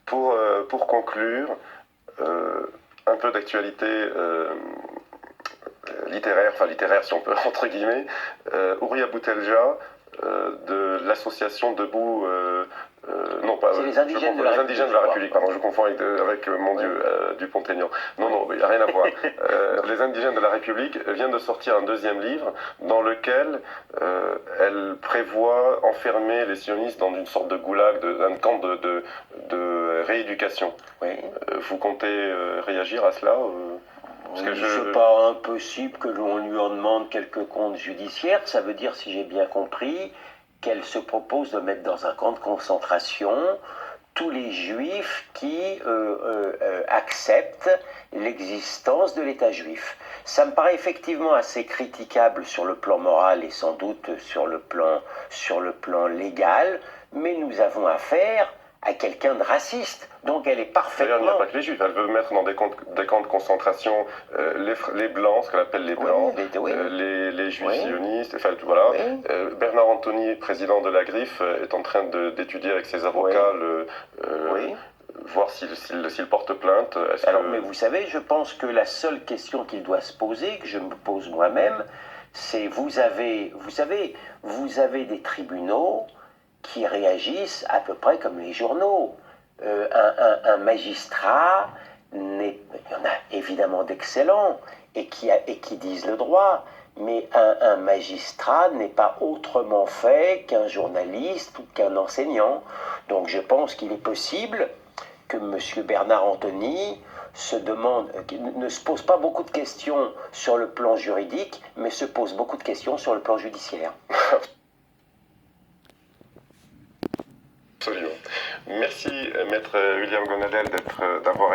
Pour conclure, un peu d'actualité littéraire, enfin littéraire si on peut, entre guillemets, Ouria Boutelja, de l'association Debout, non pas, les indigènes, les indigènes de la République, pardon, je confonds avec mon Dieu, Dupont-Aignan. Non, non, il n'y a rien à voir. Les indigènes de la République vient de sortir un deuxième livre dans lequel elle prévoit enfermer les sionistes dans une sorte de goulag, d'un camp de rééducation. Oui. Vous comptez réagir à cela C'est pas impossible que l'on lui en demande quelques comptes judiciaires. Ça veut dire, si j'ai bien compris, qu'elle se propose de mettre dans un camp de concentration tous les juifs qui acceptent l'existence de l'État juif. Ça me paraît effectivement assez critiquable sur le plan moral et sans doute sur le plan légal, mais nous avons affaire à quelqu'un de raciste. Donc elle est parfaitement... D'ailleurs, il n'y a pas que les juifs. Elle veut mettre dans des camps de concentration les blancs, ce qu'elle appelle les blancs, les juifs sionistes, enfin voilà. Oui. Bernard Anthony, président de la Griffe, est en train d'étudier avec ses avocats voir s'il porte plainte. Alors, mais vous savez, je pense que la seule question qu'il doit se poser, que je me pose moi-même, c'est vous avez des tribunaux qui réagissent à peu près comme les journaux. Un magistrat, il y en a évidemment d'excellents et qui disent le droit, mais un magistrat n'est pas autrement fait qu'un journaliste ou qu'un enseignant. Donc je pense qu'il est possible que M. Bernard Anthony ne se pose pas beaucoup de questions sur le plan juridique, mais se pose beaucoup de questions sur le plan judiciaire. Absolument. Merci, Maître William Gonadel, d'avoir